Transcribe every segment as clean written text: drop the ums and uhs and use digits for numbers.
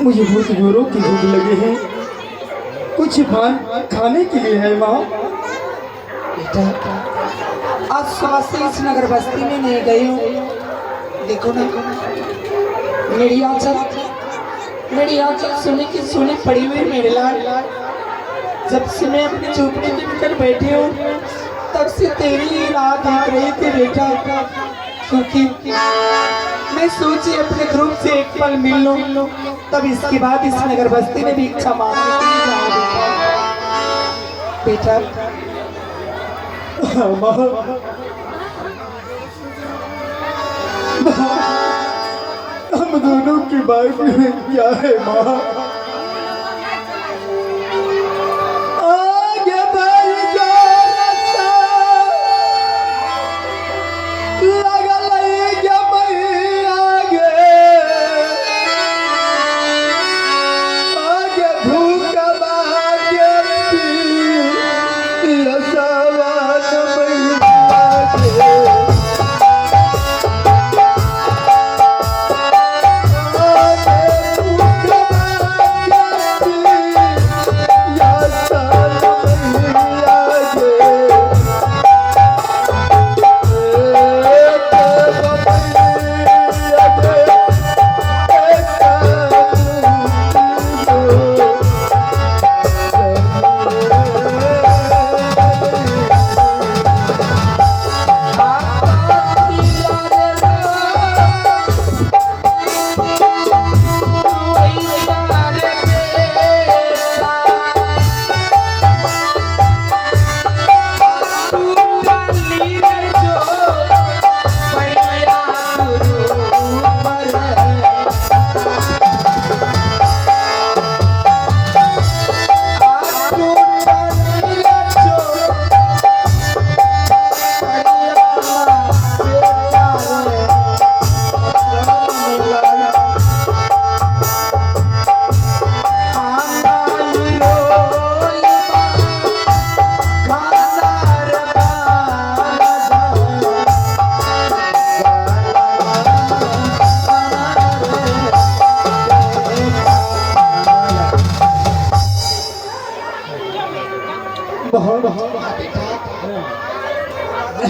मुझे बहुत जोरों की भूख लगी है, कुछ खाने के लिए है माँ। बेटा आज सुबह से इस नगर बस्ती में नहीं गई हूँ। देखो ना मेरी आंचल सोने की सोने पड़ी हुई मेरे लाल। जब से मैं अपनी झोपड़ी के भीतर बैठी हूँ तब से तेरी ही राह देख रही थी बेटा, क्योंकि मैं सोची अपने ग्रुप से एक पल मिल लूं, तब इसके बाद इस नगर बस्ती में भी इच्छा मांगने के लिए जाऊं बेटा। हम दोनों की बात में क्या है माँ?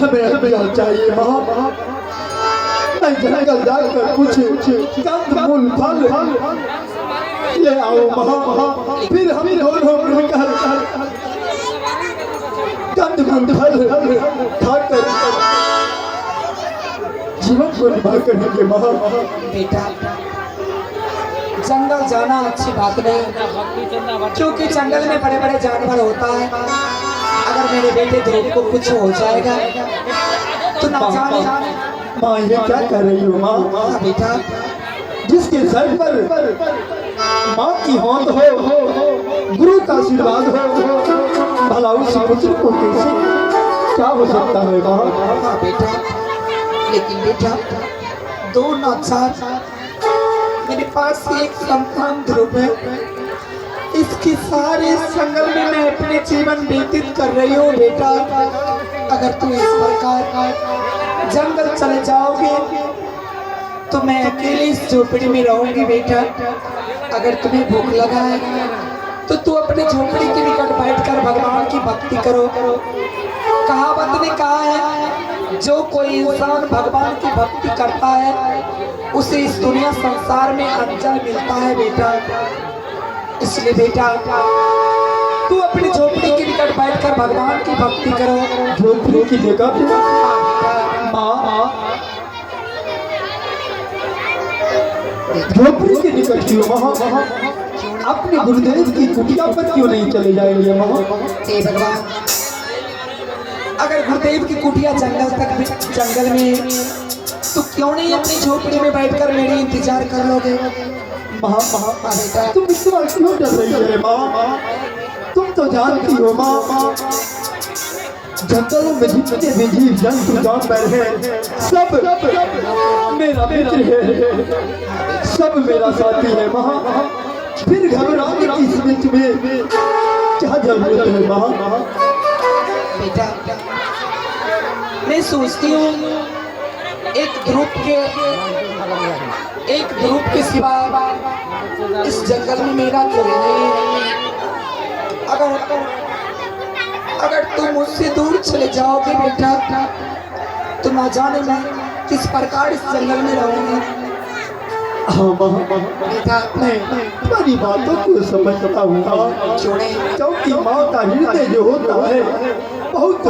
हमें चाहिए माँ। मैं जंगल जाकर कुछ कंदमूल फल ले आओ माँ, फिर हम दोनों मिलकर कंदमूल फल खाकर जीवन को निभा करेंगे माँ। बेटा जंगल जाना अच्छी बात नहीं, क्योंकि जंगल में बड़े बड़े जानवर होता है। अगर मेरे बेटे ध्रुव को कुछ हो जाएगा तो ना जाने। माँ ये क्या कर रही हो माँ? बेटा जिसके सर पर माँ की होंद हो, गुरु का आशीर्वाद हो, भला उस पुत्र को कैसे क्या हो सकता है माँ? बेटा लेकिन बेटा दो ना चार, मेरे पास एक संतान ध्रुव है। इसकी सारे जंगल में मैं अपने जीवन व्यतीत कर रही हूँ बेटा। अगर तू इस प्रकार जंगल चले जाओगे तो मैं अकेले इस झोपड़ी में रहूंगी बेटा। अगर तुम्हें भूख लगा है तो तू अपने झोपड़ी के निकट बैठकर भगवान की भक्ति करो। कहावत ने कहा है जो कोई इंसान भगवान की भक्ति करता है उसे इस दुनिया संसार में अंजल मिलता है बेटा। इसलिए बेटा तू अपनी झोपड़ी के निकट बैठकर भगवान की भक्ति करो। झोपड़ी की निकट माँ, झोपड़ी के निकट क्यों माँ? अपने गुरुदेव की कुटिया पर क्यों नहीं चले जाएंगे माँ? भगवान अगर गुरुदेव की कुटिया जंगल में तो क्यों नहीं अपनी झोपड़ी में बैठकर मेरी इंतजार कर लोगे? बेटा तुम इस बार क्यों डर रही है माँ? तुम तो जानती हो माँ, जंगलों में जितने भी जीव जंतु जानवर हैं सब मेरा मित्र है, सब मेरा साथी है माँ। फिर घबराने की इस बीच में क्या जरूरत है माँ? बेटा मैं सोचती हूँ एक ध्रुव के सिवा इस जंगल में मेरा कोई नहीं है। अगर तुम मुझसे दूर चले जाओगे बेटा तो ना जाने मैं किस प्रकार इस जंगल में रहूंगी। हाँ माँ, बेटा मैं तुम्हारी बातों को समझता हूँ क्योंकि माँ का हृदय जो होता है बहुत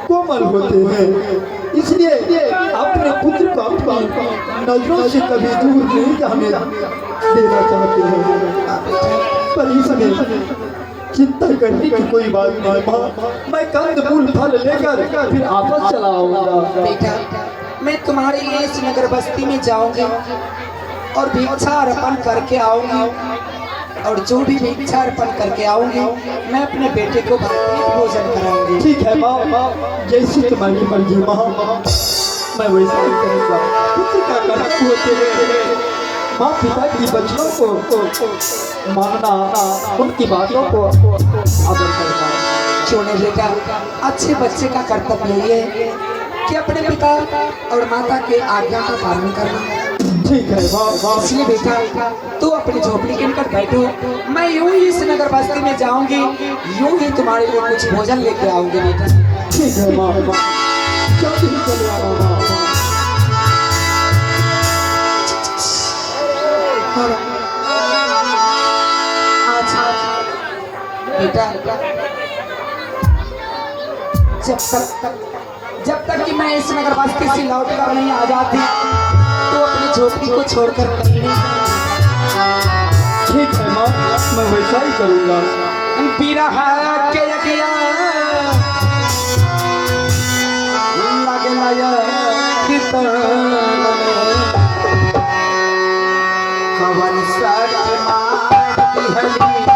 कोमल होते हैं, इसलिए अपने पुत्र को अपनी नजरों से कभी दूर नहीं जाने देना चाहते हैं। पर इसमें चिंता करने की कोई बात नहीं माँ, मैं कंद मूल फल लेकर फिर वापस चला आऊंगा। बेटा मैं तुम्हारे लिए इस नगर बस्ती में जाऊंगी और भिक्षा अर्पण करके आऊंगी, और जो भी भिक्षा अर्पण करके आऊंगी मैं अपने बेटे को भोजन कराऊंगी। ठीक है माँ, जैसी तुम्हारी मर्जी माँ, मैं वैसा ही करूँगा। पुत्र का कर्तव्य होते हुए माँ पिता की वचनों को मानना, उनकी बातों को आदर करना। क्यों नहीं बेटा, अच्छे बच्चे का कर्तव्य ये है कि अपने पिता और माता के आज्ञा का पालन करना। ठीक है माँ, इसलिए बेटा तू अपनी झोपड़ी के निकट बैठो, मैं यूं ही इस नगर बस्ती में जाऊंगी, यूं ही तुम्हारे लिए कुछ भोजन लेके आऊंगी बेटा। ठीक है माँ, जल्दी ही चले आना माँ। बेटा जब तक कि मैं इस नगर बस्ती से लौट कर नहीं आ जाती तो अपनी झोपड़ी को छोड़कर कहीं नहीं। ठीक है माँ, मैं वैसा ही करूँगा। बिरहा के यकिया लगे लाया कवन सच माँ की हली